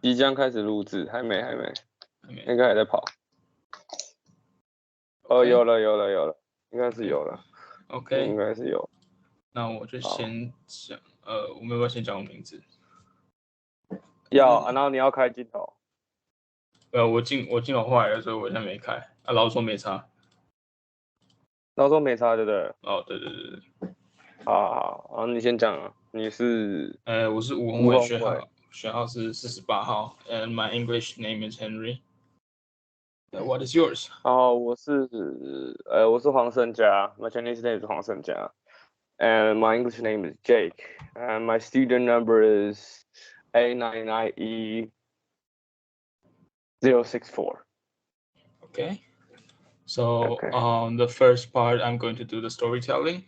即将开始录制，还没，应该还在跑。有了，应该是有了。OK， 应该是有。那我就先讲，我们要不要先讲我名字？要，然后你要开镜头。我镜头坏了，所以我现在没开。老实说没差。老说没差，对不对？哦，对。好，你先讲啊。你是？我是吴弘伟，学号是48号 ，and my English name is Henry. What is yours? 我是黄胜佳 ，my Chinese name is 黄胜佳 ，and my English name is Jake, and my student number is A99E064. Okay. So the first part, I'm going to do the storytelling.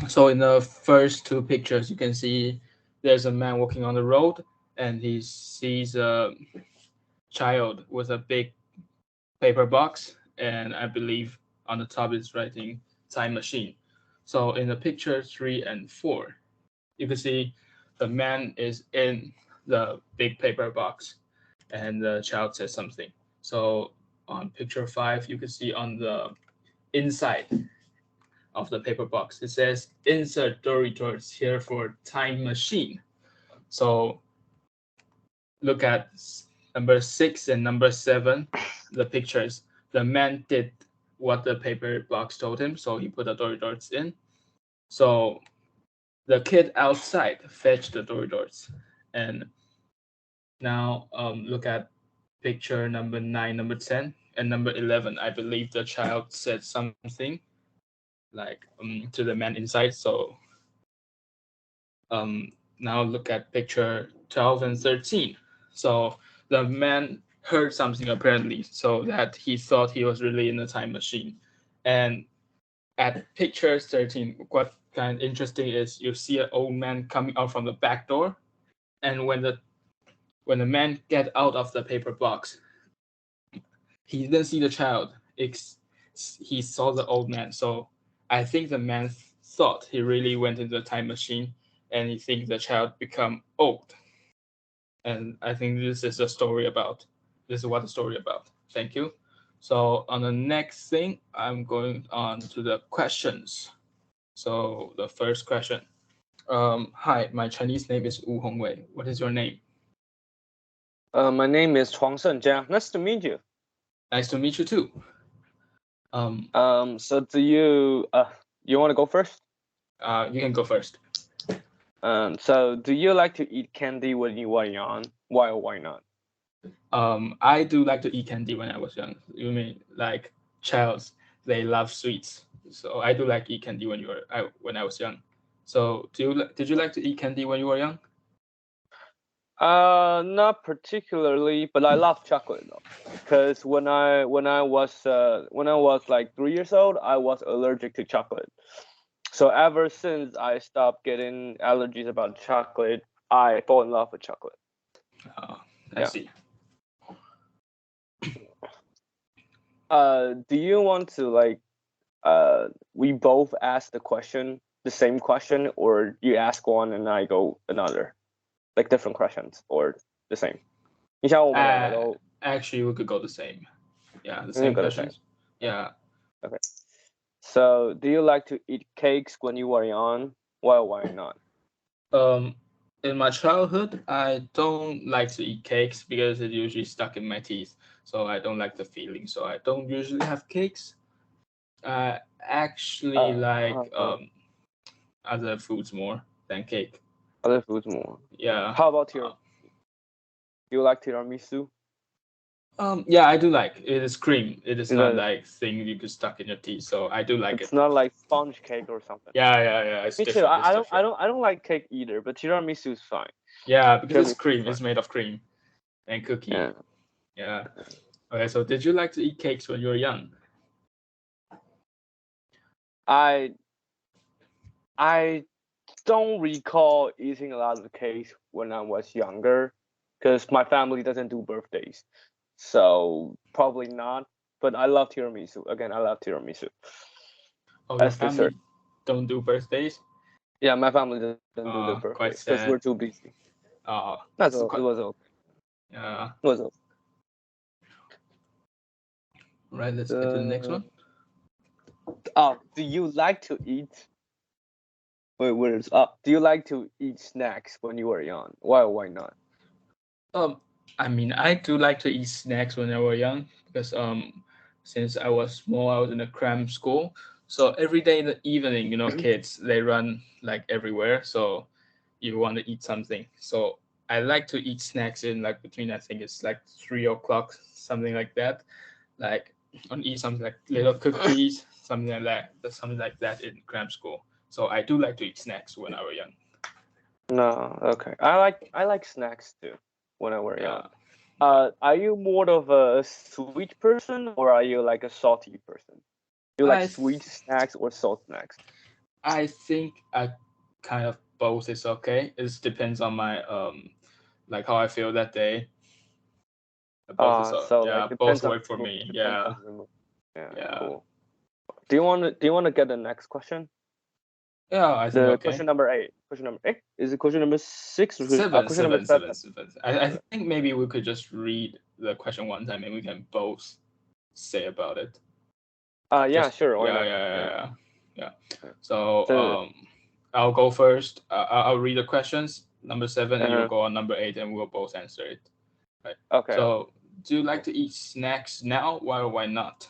So in the first two pictures, you can see there's a man walking on the road, and he sees a child with a big paper box, and I believe on the top is writing time machine. So in the picture 3 and 4, you can see the man is in the big paper box, and the child says something. So on picture 5, you can see on the inside of the paper box, it says insert Doritos here for time machine. So look at number 6 and number 7, the pictures. The man did what the paper box told him, so he put the Doritos in. So the kid outside fetched the Doritos. And now look at picture number 9, number 10, and number 11. I believe the child said something like to the man inside. So now look at picture 12 and 13. So the man heard something apparently, so that he thought he was really in a time machine. And at picture 13, what kind of interesting is you see an old man coming out from the back door, and when the man get out of the paper box, he didn't see the child. He saw the old man. So I think the man thought he really went into the time machine, and he thinks the child become old. And I think this is what the story about. Thank you. So on the next thing, I'm going on to the questions. So the first question. Hi, my Chinese name is Wu Hongwei. What is your name? My name is Huang Shenjia. Nice to meet you. Nice to meet you too. So do you want to go first? You can go first. So do you like to eat candy when you were young? Why or why not? I do like to eat candy when I was young. You mean like childs? They love sweets. So I do like eat candy when I was young. So did you like to eat candy when you were young? Not particularly, but I love chocolate though. Because when I was like 3 years old, I was allergic to chocolate. So ever since I stopped getting allergies about chocolate, I fall in love with chocolate. Oh, I see. Do you want to we both ask the same question, or you ask one and I go another, like different questions, or the same? Actually, we could go the same. Yeah, the same questions. Yeah. Okay. So, do you like to eat cakes when you were young? Why not? In my childhood, I don't like to eat cakes because it usually stuck in my teeth. So I don't like the feeling. So I don't usually have cakes. I actually like other foods more than cake. Other foods more. Yeah. How about do you like tiramisu? Yeah, I do like it. Is cream. It is not like thing you could stuck in your teeth. So I do like it. It's not like sponge cake or something. Yeah. It's Me different. too. I don't like cake either, but tiramisu is fine. Yeah, because it's cream. It's made of cream and cookie. Yeah. Okay, so did you like to eat cakes when you were young? I don't recall eating a lot of cakes when I was younger, because my family doesn't do birthdays, so probably not. But I love tiramisu. Again, I love tiramisu. Oh, your family don't do birthdays? Yeah, my family doesn't do the birthdays because we're too busy. That's it's all. It was okay. yeah. It was okay. Right. Let's get to the next one. Do you like to eat? Wait, where is up? Do you like to eat snacks when you were young? Why not? I mean, I do like to eat snacks when I was young because since I was small, I was in a cram school. So every day in the evening, kids they run like everywhere. So you want to eat something. So I like to eat snacks in like between I think it's like 3 o'clock, something like that. Like on eat something like little cookies, something like that in cram school. So I do like to eat snacks when I was young. No, okay. I like snacks too when I were young. Yeah. Are you more of a sweet person or are you like a salty person? Do you like I sweet snacks or salt snacks? I think I kind of both is okay. It depends on my like how I feel that day. So like Both depends on work for the mood. me. Depends Yeah, on the mood. Yeah, yeah, cool. Do you want to get the next question? yeah. I think The okay. question number 8. Question number 8. Is it question number 6 or Seven, question number seven, 7? seven, seven. I think maybe we could just read the question one time and we can both say about it. Yeah, Just sure. Why yeah, not? yeah, yeah, Yeah. yeah. Yeah. Yeah. So So, I'll go first. I'll read the questions number 7, and you'll uh, go on number 8, and we'll both answer it. Right. okay. So, do you like to eat snacks now? Why or why not?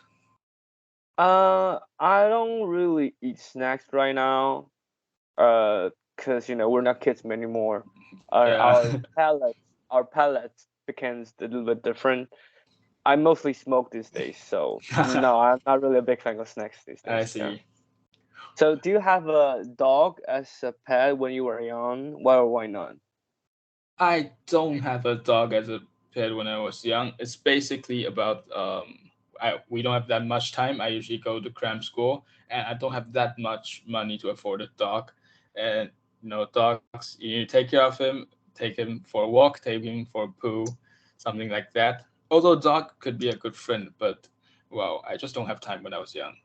I don't really eat snacks right now. Cause we're not kids anymore. Our Yeah. our palates our palates becomes a little bit different. I mostly smoke these days, so no, I'm not really a big fan of snacks these I days. Yeah. see. So, do you have a dog as a pet when you were young? Why or why not? I don't have a dog as a pet when I was young. It's basically about we don't have that much time. I usually go to cram school, and I don't have that much money to afford a dog. And dogs, you take care of him, take him for a walk, take him for a poo, something like that. Although dog could be a good friend, but well, I just don't have time when I was young.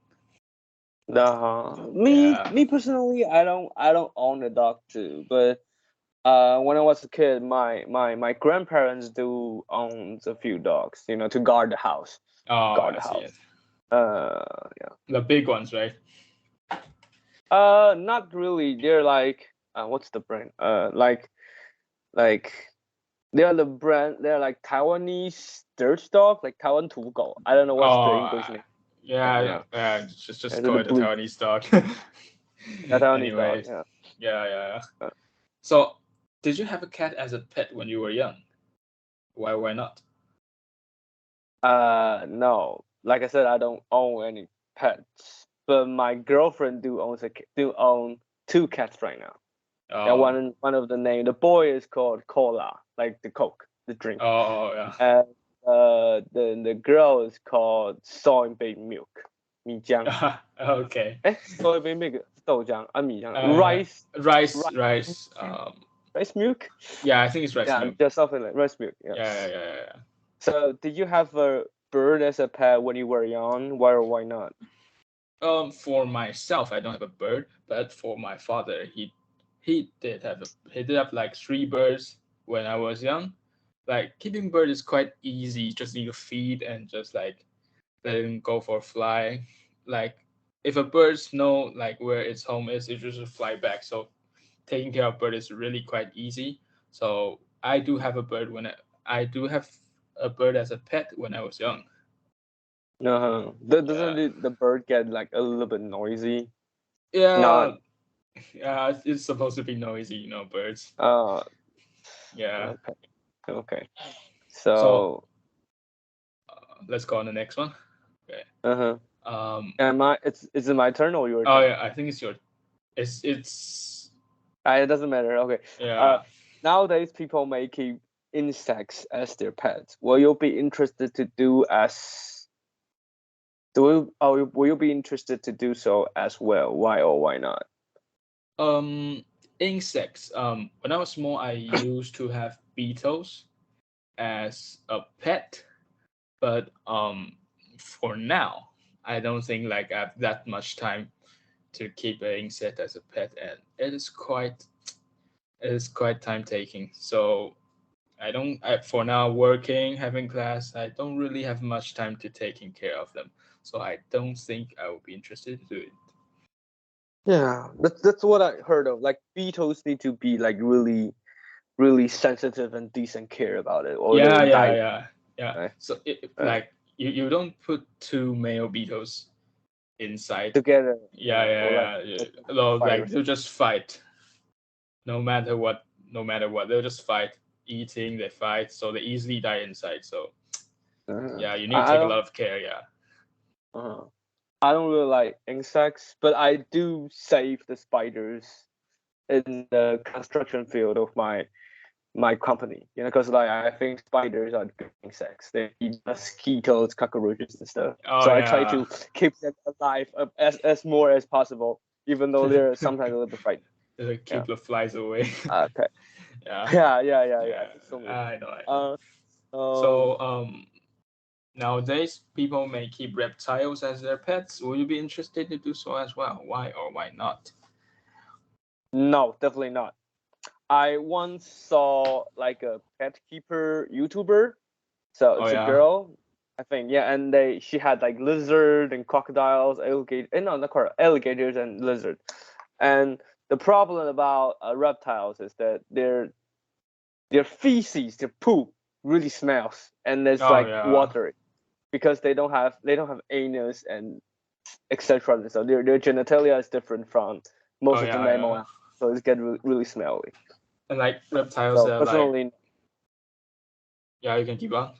No, me Yeah. me personally, I don't own a dog too, but when I was a kid, my grandparents do own a few dogs, to guard the house, Oh, guard I the see it. house. Yeah. The big ones, right? Not really. They're like, what's the brand? Like they're the brand. They're like Taiwanese dirt dog, like Taiwan 土狗. I don't know what's the Oh, English name. yeah, Yeah, yeah. Just they're go the with the blue. Taiwanese dog. Yeah, Taiwanese dog. Anyways, Yeah. yeah, yeah. Uh, So, did you have a cat as a pet when you were young? Why not? no. Like I said, I don't own any pets, but my girlfriend do own 2 cats right now. And Oh, one of the name, the boy is called Cola, like the Coke, the drink, oh, yeah. and the girl is called soybean milk, 米浆. Okay. Soybean milk 是豆浆啊，米浆 Uh, rice rice, rice rice. rice milk. Yeah, I think it's rice Yeah, milk. just something like rice milk. Yeah. Yeah, yeah, yeah, yeah. So, did you have a bird as a pet when you were young? Why or why not? For myself, I don't have a bird, but for my father, he did have like 3 birds when I was young. Like keeping bird is quite easy. Just need to feed and just like let him go for a fly. Like if a birds know like where its home is, it just fly back. So taking care of bird is really quite easy. So I do have a bird as a pet when I was young. No, doesn't Yeah. the bird get like a little bit noisy? Yeah, Not. yeah, it's supposed to be noisy, birds. Uh. Yeah. Okay. Okay. So So. let's go on the next one. Okay. Uh-huh. Um. Is it my turn or your Oh turn? yeah, I think it's your. It's. It doesn't matter. Okay. Uh, Yeah. Nowadays people making insects as their pets. Will you be interested to do as will you be interested to do so as well? Why or why not? Um. Insects. When I was small, I used to have beetles as a pet, but for now, I don't think like I have that much time to keep an insect as a pet, and it is quite It's quite time taking. So for now working, having class, I don't really have much time to taking care of them. So I don't think I will be interested to do it. Yeah, that's what I heard of. Like beetles need to be like really, really sensitive and decent care about it, or they Yeah, will die. yeah. Right? So Right. like you don't put two male beetles inside. Together, or like Yeah. No, fire. like they'll just fight. No matter what, they'll just fight. Eating, they fight, so they easily die inside. So yeah, you need to I take a don't. lot of care. Yeah. Uh, I don't really like insects, but I do save the spiders in the construction field of my company. Because like I think spiders are good insects. They eat mosquitoes, cockroaches, and stuff. Oh So I try yeah. to keep them alive as more as possible, even though they're sometimes a little bit frightening. Yeah. Keep the flies away. Okay. Yeah. Yeah. It's so weird. I know. Uh, um, So nowadays people may keep reptiles as their pets. Will you be interested to do so as well? Why or why not? no, definitely not. I once saw like a pet keeper YouTuber. So Oh it's a yeah. girl, I think. Yeah, and she had like lizard and crocodiles, alligator. No, not alligators and lizard. And the problem about reptiles is that their feces, their poop, really smells, and it's Oh like yeah. watery because they don't have anus and etc. So their genitalia is different from most Oh of the yeah, mammal yeah. animals, so it's get really, really smelly. And like reptiles So are like, personally, yeah, you can keep on.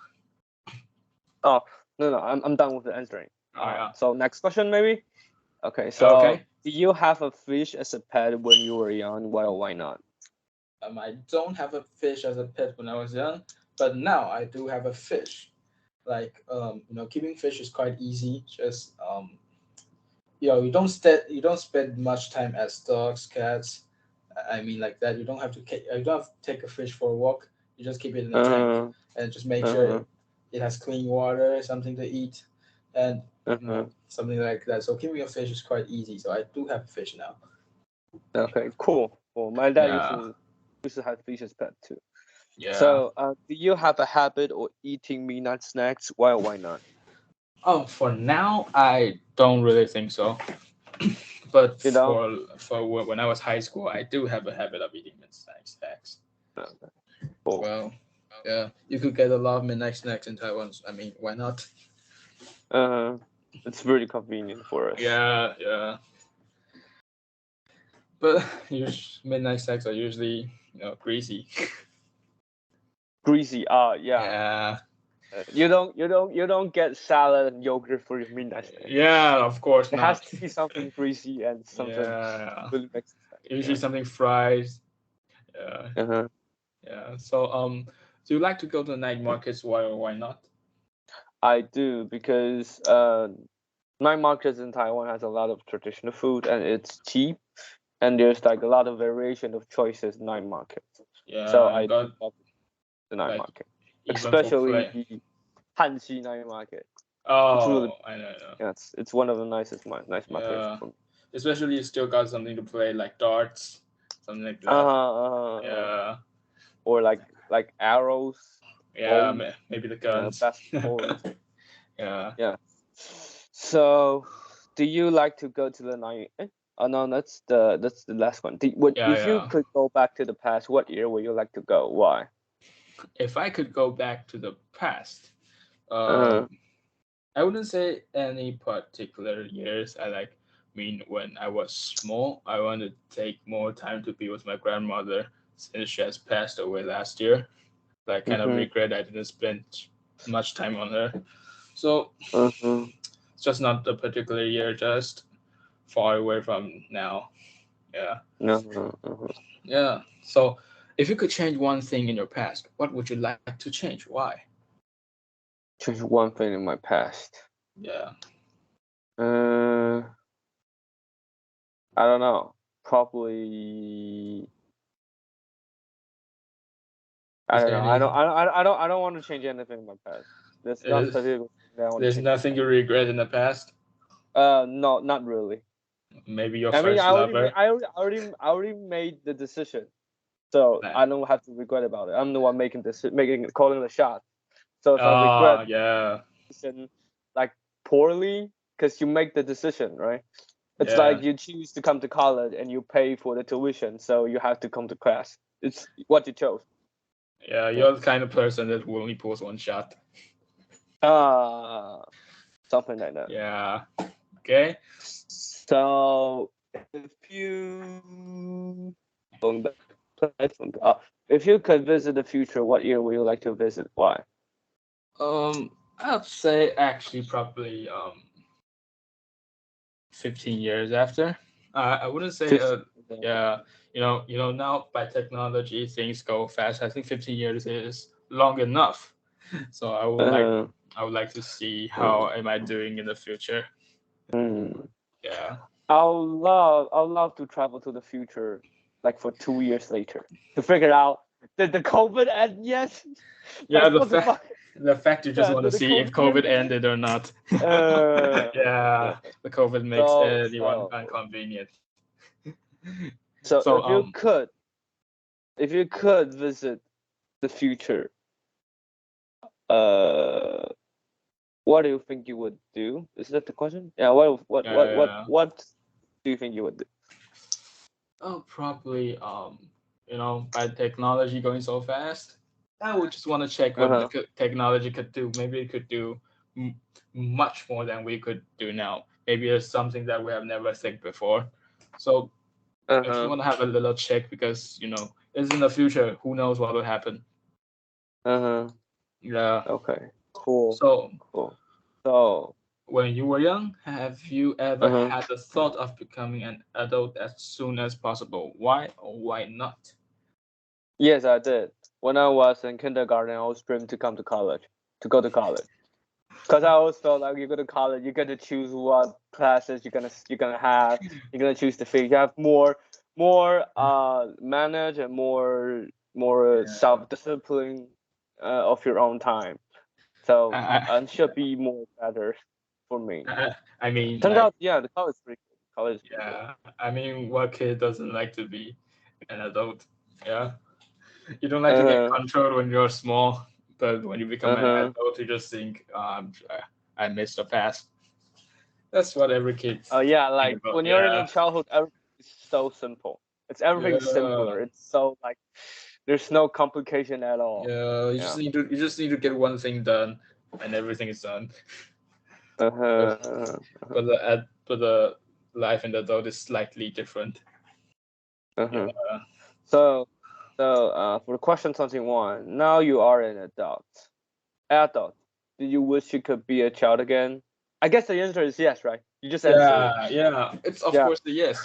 oh no, I'm done with the answering. Oh yeah. So next question maybe. Okay, so Okay. do you have a fish as a pet when you were young? Why or why not? I don't have a fish as a pet when I was young, but now I do have a fish. Like keeping fish is quite easy. Just you don't spend much time as dogs, cats. I mean like that. You don't have to take a fish for a walk. You just keep it in a tank Uh-huh, and just make sure uh-huh, it has clean water, something to eat, and uh-huh. something like that. So keeping a fish is quite easy. So I do have a fish now. Okay, cool. Well, my dad Yeah, used to have fish as pet too. yeah. So, do you have a habit of eating midnight snacks? Why or why not? Oh, for now, I don't really think so. But You know? when I was high school, I do have a habit of eating midnight snacks. Okay, cool. Well, yeah, you could get a lot of midnight snacks in Taiwan. I mean, why not? Uh, it's really convenient for us. Yeah. But midnight snacks are usually greasy. Greasy. Yeah. Yeah, You don't get salad and yogurt for your midnight snack. yeah, of course It has not. to be something greasy and something Yeah, really makes sense. usually Yeah. something fried. Yeah, Uh-huh. yeah. So do you like to go to the night markets? Why or why not? I do because night markets in Taiwan has a lot of traditional food and it's cheap and there's like a lot of variation of choices in night markets. So Yeah, I do got love the night like market, even for especially play. the Hanxi night market. It's really Oh, I know. yeah, it's one of the nice markets Yeah, for me. especially you still got something to play like darts, something like that. Uh-huh. Yeah, Or like arrows, yeah, bows, maybe the guns. basketballs. Yeah. Yeah. So, do you like to go to the night? Oh no, that's the last one. If you Yeah. could go back to the past, what year would you like to go? Why? If I could go back to the past, Uh, um, I wouldn't say any particular years. Mean, when I was small, I wanted to take more time to be with my grandmother since she has passed away last year. I kind of mm-hmm, regret I didn't spend much time on her. So uh-huh, it's just not a particular year, just far away from now. Yeah. uh-huh, uh-huh. Yeah. So if you could change one thing in your past, what would you like to change? Why? Change one thing in my past. Yeah. Uh, I don't know. Probably. I Is don't there know. I any? don't. I don't want to change anything in my past. There's not Is, particular thing that I want to there's change in nothing you regret in the past? my. No, not really. Maybe your I mean, first lover? I already made the decision. so Right. I don't have to regret about it. I'm the one calling the shot. So if I regret yeah, decision, like poorly, because you make the decision, right? It's yeah, like you choose to come to college and you pay for the tuition, so you have to come to class. It's what you chose. yeah. You're the kind of person that will only pulls one shot. Uh Something like that. Yeah. Okay. So if you going back, if you could visit the future, what year would you like to visit? Why? I'd say actually probably 15 years after. I wouldn't say 15. yeah, now by technology things go fast. I think 15 years is long enough. So Uh, I would like to see mm, how am I doing in the future. mm. Yeah. I'll love to travel to the future, like for 2 years later, to figure out did the COVID end yet? Yeah, Like what the fuck? the fact you just Yeah, want to did the see if COVID end COVID yet? ended or not. Yeah. Yeah, the COVID makes So everyone so inconvenient. so So if you could visit the future, uh, what do you think you would do? Is that the question? Yeah. yeah. What do you think you would do? Oh, probably by technology going so fast, I would just want to check what the Uh technology could do. Maybe it could do m- much more than we could do now. Maybe there's something that we have never think before. So huh. I just Uh want to have a little check because it's in the future. Who knows what will happen? huh. Uh huh. Yeah. Okay. Cool. So Cool. So. when you were young, have you ever Uh huh. had the thought of becoming an adult as soon as possible? Why or why not? Yes, I did. When I was in kindergarten, I always dreamed to go to college. Because I always felt like you go to college, you get to choose what classes you're gonna have. You're gonna choose the field. You have more manage and more self discipline of your own time. So I, and should be more better for me. I mean, Turns like, out, yeah, the college is pretty good. College is pretty good. yeah, I mean, what kid doesn't like to be an adult? Yeah, you don't like to get Uh controlled when you're small, but when you become an huh. adult, you just think, I missed the past. That's what every kid Oh yeah, think like about. when you're in Yeah, a childhood, everything is so simple. Everything's yeah, simpler. It's so like there's no complication at all. yeah. Yeah. You just need to get one thing done, and everything is done. But Uh-huh. Uh-huh. but the life in the adult is slightly different. Yeah. Uh-huh. So for question 21, now you are an adult. Adult. Do you wish you could be a child again? I guess the answer is yes, right? You just answered it. Yeah. It's of Yeah. course the yes.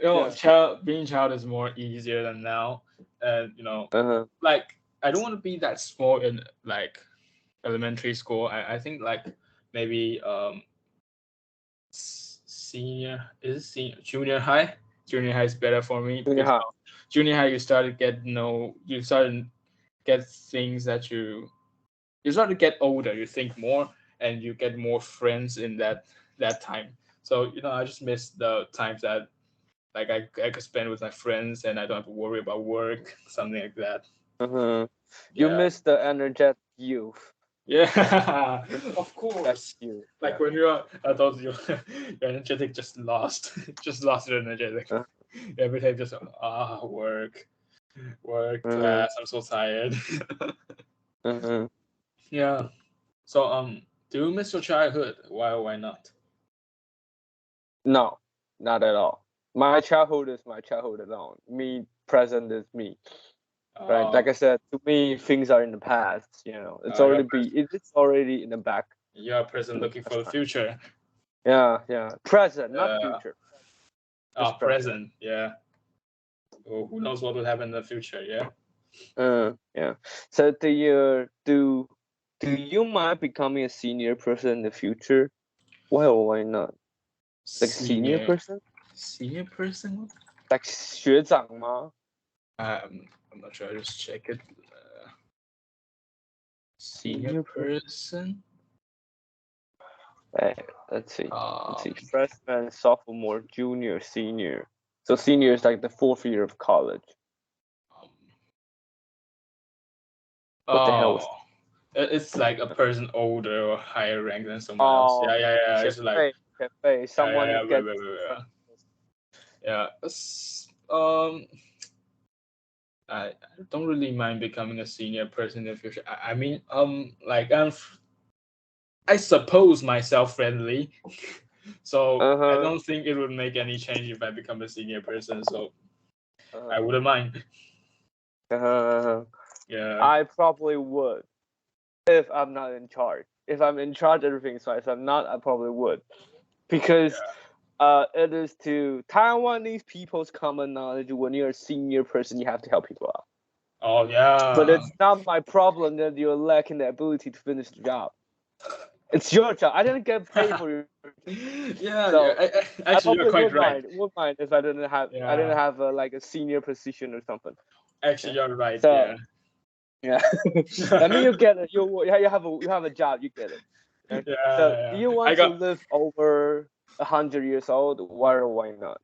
Yeah. Being child is more easier than now, and Uh-huh. like I don't want to be that small in like elementary school. I think like maybe senior is senior junior high. Junior high is better for me Junior because high. junior high you started get things that you start to get older, you think more, and you get more friends in that time. So I just miss the times that like I could spend with my friends and I don't have to worry about work, something like that. Uh-huh. You Yeah, miss the energetic youth. yeah, You miss of that course. youth. Like Yeah. when you're adult, your energetic just lost, just lost your energetic. Uh, Every time just work, work, uh-huh. class. I'm so tired. Uh-huh. Yeah. So do you miss your childhood? Why or why not? No, not at all. My childhood is my childhood alone. Me present is me. Right? Uh, Like I said, to me things are in the past, It's you're already it's already in the back. you're present looking for the future. Yeah, yeah. Present, not Uh, future. Just present. present. Yeah. Oh, who knows what will happen in the future? Yeah. Yeah. So do you mind becoming a senior person in the future? Why or why not? Like senior Senior person? senior person. Like 学长吗? I'm not sure. I just check it. Senior Senior person? person. Hey, let's see. Um. Freshman, sophomore, junior, senior. So senior is like the fourth year of college. What the hell was It's like a person older or higher rank than someone else. Yeah. It's like cafe. Someone yeah. gets Yeah. I don't really mind becoming a senior person in the future. I mean, like I suppose myself friendly, so I don't think it would make any change if I become a senior person. So I wouldn't mind. Yeah. I probably would if I'm not in charge. If I'm in charge, everything's fine. If I'm not, I probably would, because it is to Taiwanese people's common knowledge. When you're a senior person, you have to help people out. Oh yeah. But it's not my problem that you're lacking the ability to finish the job. It's your job. I didn't get paid for your. Yeah. So Actually, you're quite right. Would mind if I didn't have like a senior position or something. Actually, you're right. So, yeah. I mean, you get it. You have a job. You get it. Right? Yeah. So, do you want to live over 100 years old? Why or why not?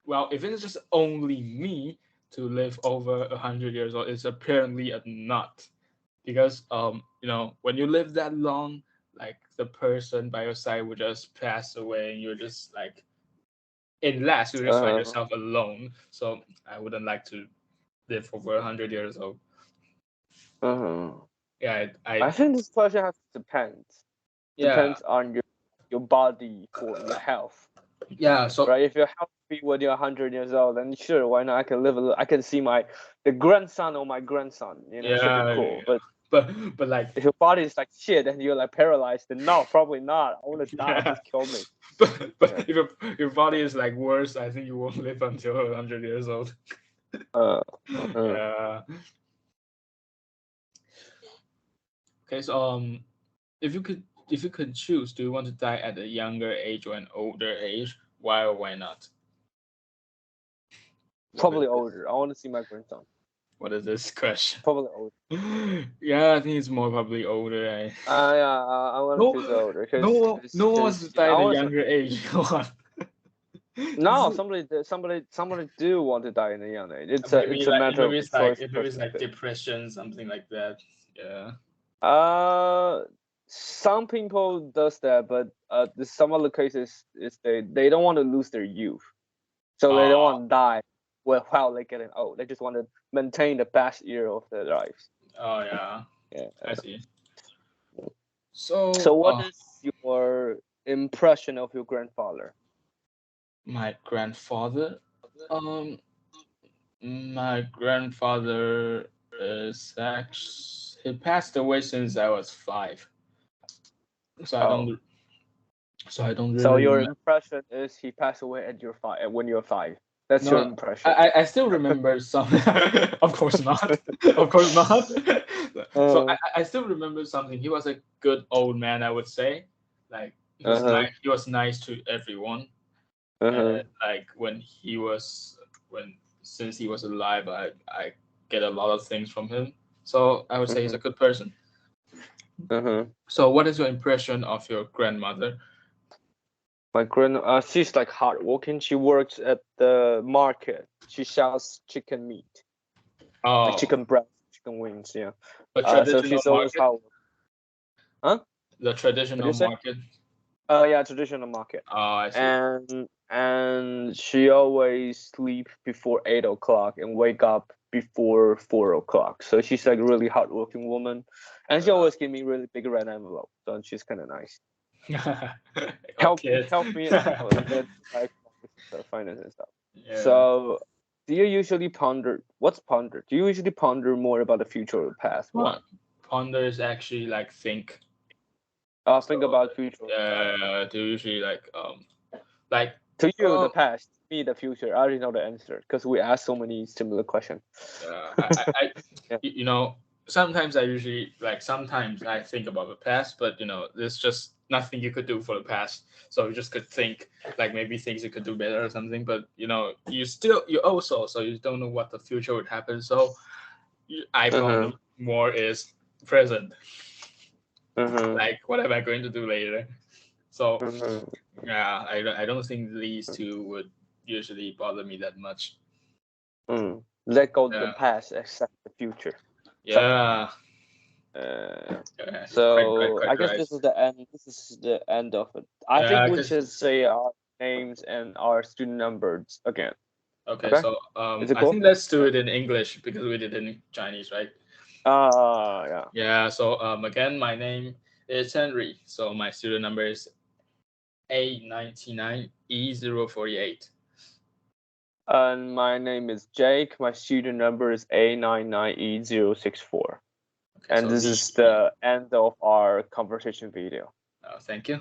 Well, if it's just only me to live over 100 years old, it's apparently a not, because when you live that long, like the person by your side will just pass away, and you're just like, unless you just find yourself alone. So I wouldn't like to live over 100 years old. Yeah, I think this question has to depend. Depends on your body or your health. Yeah. So right, if you're healthy when you're 100 years old, then sure, why not? I can live. I can see the grandson or my grandson. Should be cool. But like, if your body is like shit and you're like paralyzed, then no, probably not. I want to die. Just kill me. But if your body is like worse, I think you won't live until 100 years old. Yeah. Okay, so if you could choose, do you want to die at a younger age or an older age? Why or why not? Probably older. I want to see my grandson. What is this question? Probably older. Yeah, I think it's more probably older. I want to choose older. No one wants to die at a younger age. No, somebody do want to die in a young age. It's a matter of choice. Maybe it's like depression, something like that. Yeah. Some people does that, but some other cases is they don't want to lose their youth, so they don't want to die while they're getting old. They just want to maintain the best year of their lives. Oh yeah. Yeah. I see. So what is your impression of your grandfather? My grandfather? My grandfather is actually, he passed away since I was 5. So I don't really. So your impression is he passed away at when you were 5. That's your impression. I still remember some. Of course not. Of course not. So I still remember something. He was a good old man, I would say. Like he was nice to everyone. Like since he was alive, I get a lot of things from him. So I would say he's a good person. So what is your impression of your grandmother? My she's like hardworking. She works at the market. She sells chicken meat. Like chicken breast, chicken wings, yeah. So she's always hardworking. Huh? The traditional market? Yeah, traditional market. Oh, I see. And she always sleep before 8 o'clock and wake up before 4 o'clock. So she's like a really hardworking woman. And she always give me really big red envelope. So she's kind of nice. help me out with like finance and stuff. Yeah. So do you usually ponder? What's ponder? Do you usually ponder more about the future or the past? What? Ponder is actually like think. Think about future. Yeah, to usually like to you the past, me the future. I already know the answer because we asked so many similar questions. Sometimes sometimes I think about the past, but there's just nothing you could do for the past. So you just could think like maybe things you could do better or something, but you don't know what the future would happen. So I probably more is present. Like what am I going to do later? So yeah, I don't think these two would usually bother me that much. Let go of the past, accept the future. Yeah. So quite I guess right. this is the end. This is the end of it. I Yeah, think we 'cause- should say our names and our student numbers again. Okay, Okay. so Is it I cool? think let's do it in English because we did it in Chinese, right? Yeah. Yeah. So again, my name is Henry. So my student number is A99E048. And my name is Jake. My student number is A99E064. Okay. And So this is the end of our conversation video. thank you.